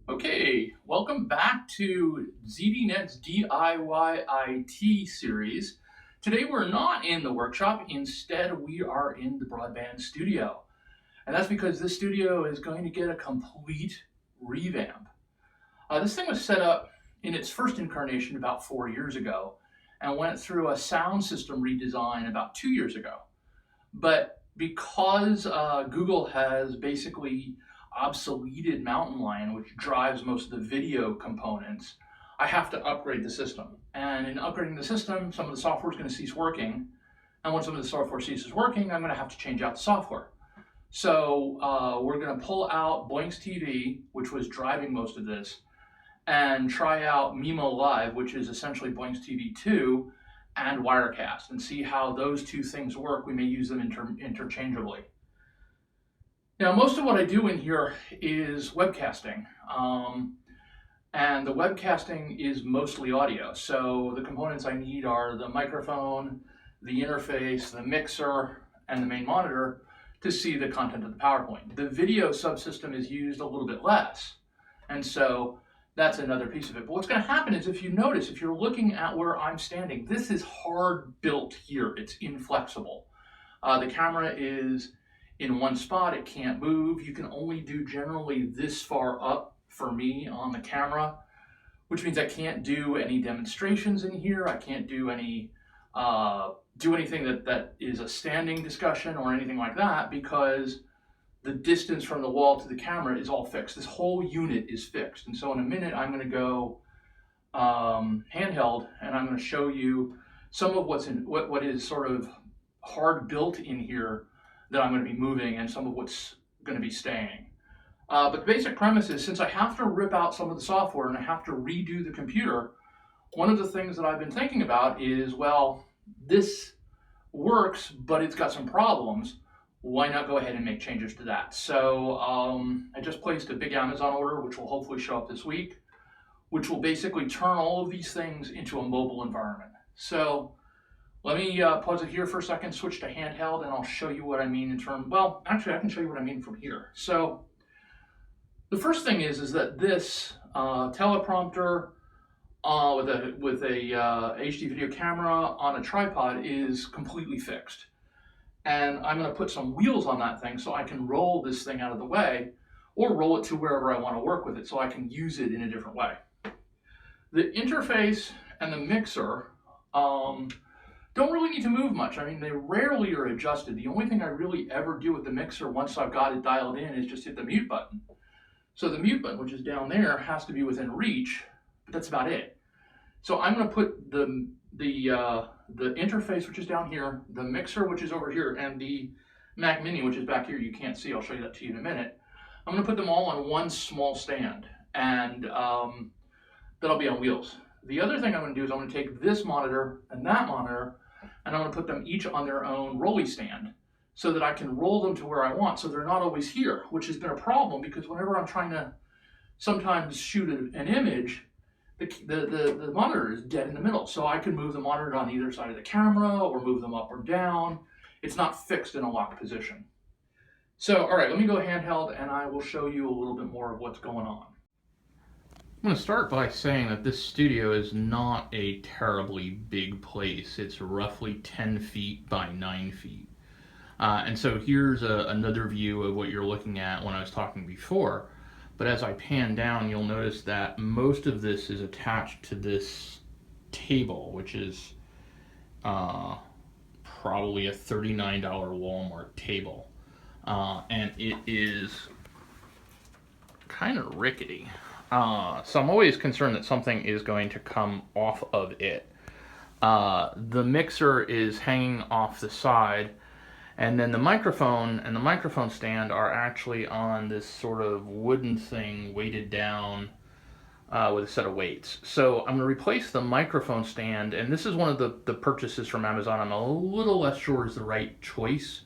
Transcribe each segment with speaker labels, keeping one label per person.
Speaker 1: Okay, welcome back to ZDNet's DIY IT series. Today we're not in the workshop, instead we are in the broadband studio. And that's because this studio is going to get a complete revamp. This thing was set up in its first incarnation about 4 years ago and went through a sound system redesign about 2 years ago. But because Google has basically obsoleted Mountain Lion, which drives most of the video components, I have to upgrade the system. And in upgrading the system, some of the software is going to cease working. And when some of the software ceases working, I'm going to have to change out the software. So we're going to pull out Blinks TV, which was driving most of this, and try out Mimo Live, which is essentially Blinks TV 2, and Wirecast, and see how those two things work. We may use them interchangeably. Now, most of what I do in here is webcasting, and the webcasting is mostly audio. So the components I need are the microphone, the interface, the mixer, and the main monitor to see the content of the PowerPoint. The video subsystem is used a little bit less, and so that's another piece of it. But what's going to happen is, if you notice, if you're looking at where I'm standing, this is hard built here. It's inflexible. The camera is in one spot. It can't move. You can only do generally this far up for me on the camera, which means I can't do any demonstrations in here. I can't do any anything that is a standing discussion or anything like that, because the distance from the wall to the camera is all fixed. This whole unit is fixed. And so in a minute, I'm going to go handheld, and I'm going to show you some of what is sort of hard built in here that I'm going to be moving, and some of what's going to be staying. But the basic premise is, since I have to rip out some of the software and I have to redo the computer, one of the things that I've been thinking about is, well, this works, but it's got some problems. Why not go ahead and make changes to that? So I just placed a big Amazon order, which will hopefully show up this week, which will basically turn all of these things into a mobile environment. So let me pause it here for a second, switch to handheld, and I'll show you what I mean in terms, well, actually I can show you what I mean from here. So the first thing is that this teleprompter with a HD video camera on a tripod is completely fixed. And I'm going to put some wheels on that thing so I can roll this thing out of the way, or roll it to wherever I want to work with it so I can use it in a different way. The interface and the mixer don't really need to move much. I mean, they rarely are adjusted. The only thing I really ever do with the mixer once I've got it dialed in is just hit the mute button. So the mute button, which is down there, has to be within reach, but that's about it. So I'm going to put the interface, which is down here, the mixer, which is over here, and the Mac Mini, which is back here. You can't see. I'll show you that to you in a minute. I'm going to put them all on one small stand, and that'll be on wheels. The other thing I'm going to do is I'm going to take this monitor and that monitor, and I'm going to put them each on their own rolly stand so that I can roll them to where I want, so they're not always here, which has been a problem, because whenever I'm trying to sometimes shoot an image, the monitor is dead in the middle. So I can move the monitor on either side of the camera or move them up or down. It's not fixed in a locked position. So, all right, let me go handheld, and I will show you a little bit more of what's going on. I'm going to start by saying that this studio is not a terribly big place. It's roughly 10 feet by 9 feet. And so here's another view of what you're looking at when I was talking before. But as I pan down, you'll notice that most of this is attached to this table, which is probably a $39 Walmart table. And it is kind of rickety. So I'm always concerned that something is going to come off of it. The mixer is hanging off the side, and then the microphone and the microphone stand are actually on this sort of wooden thing weighted down with a set of weights. So I'm going to replace the microphone stand, and this is one of the purchases from Amazon I'm a little less sure is the right choice,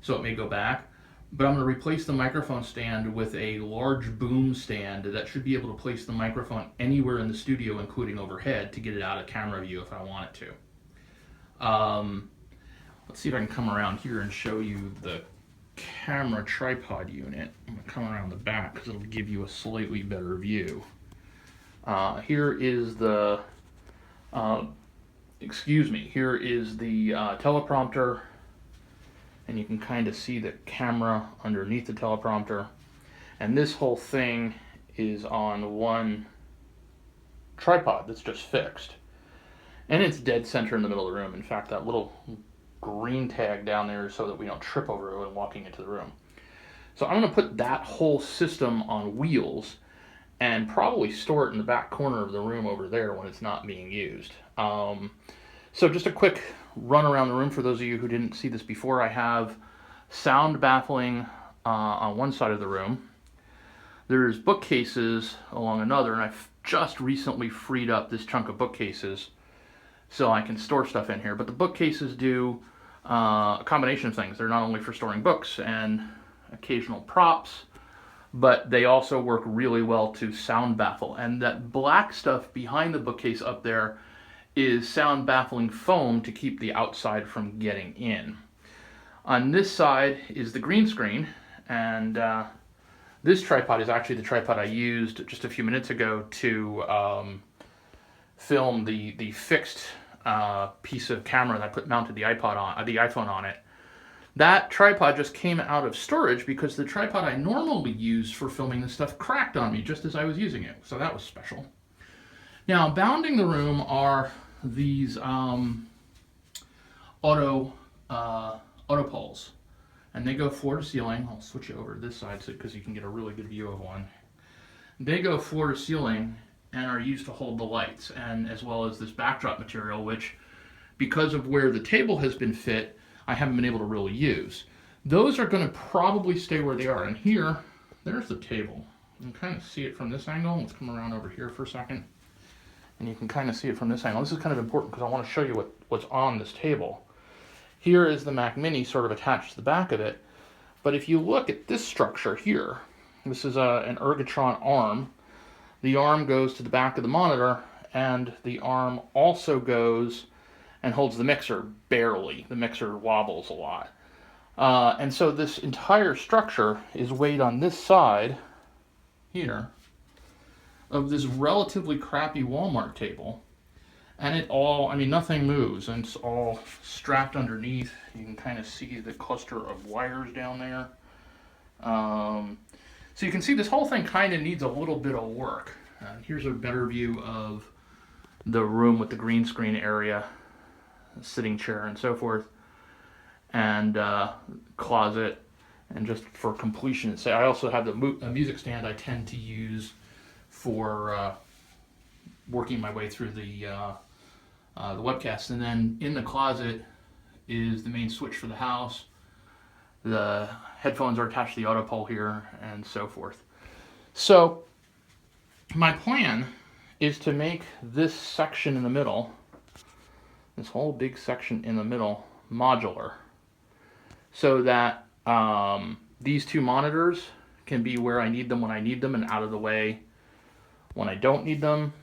Speaker 1: so it may go back. But I'm going to replace the microphone stand with a large boom stand that should be able to place the microphone anywhere in the studio, including overhead, to get it out of camera view if I want it to. Let's see if I can come around here and show you the camera tripod unit. I'm going to come around the back because it'll give you a slightly better view. Here is the, here is the teleprompter, and you can kind of see the camera underneath the teleprompter. And this whole thing is on one tripod that's just fixed. And it's dead center in the middle of the room. In fact, that little green tag down there is so that we don't trip over it when walking into the room. So I'm going to put that whole system on wheels and probably store it in the back corner of the room over there when it's not being used. So just a quick run around the room for those of you who didn't see this before. I have sound baffling on one side of the room. There's bookcases along another, and I've just recently freed up this chunk of bookcases so I can store stuff in here. But the bookcases do a combination of things. They're not only for storing books and occasional props, but they also work really well to sound baffle. And that black stuff behind the bookcase up there is sound baffling foam to keep the outside from getting in. On this side is the green screen, and this tripod is actually the tripod I used just a few minutes ago to film the fixed piece of camera that I mounted the iPhone on it. That tripod just came out of storage because the tripod I normally use for filming this stuff cracked on me just as I was using it. So that was special. Now, bounding the room are these auto poles, and they go floor to ceiling. I'll switch you over to this side because you can get a really good view of one. They go floor to ceiling and are used to hold the lights, and as well as this backdrop material, which, because of where the table has been fit, I haven't been able to really use. Those are going to probably stay where they are. And here, there's the table. You can kind of see it from this angle. Let's come around over here for a second. And you can kind of see it from this angle. This is kind of important because I want to show you what's on this table. Here is the Mac Mini sort of attached to the back of it. But if you look at this structure here, this is an Ergotron arm. The arm goes to the back of the monitor, and the arm also goes and holds the mixer, barely. The mixer wobbles a lot. And so this entire structure is weighed on this side here of this relatively crappy Walmart table. And it all, I mean, nothing moves, and it's all strapped underneath. You can kind of see the cluster of wires down there. So you can see this whole thing kind of needs a little bit of work. Here's a better view of the room with the green screen area, sitting chair and so forth, and closet. And just for completion, I also have a music stand I tend to use for working my way through the webcast. And then in the closet is the main switch for the house. The headphones are attached to the auto pole here, and so forth. So my plan is to make this section in the middle, this whole big section in the middle, modular, so that these two monitors can be where I need them when I need them and out of the way when I don't need them,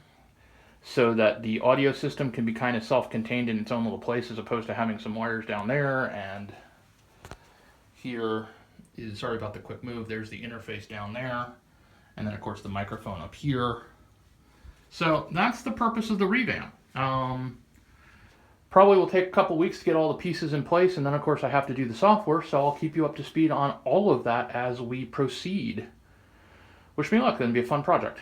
Speaker 1: so that the audio system can be kind of self-contained in its own little place as opposed to having some wires down there. And here is, sorry about the quick move, there's the interface down there, and then of course the microphone up here. So that's the purpose of the revamp. Probably will take a couple weeks to get all the pieces in place, and then of course I have to do the software, so I'll keep you up to speed on all of that as we proceed. Wish me luck, it's going to be a fun project.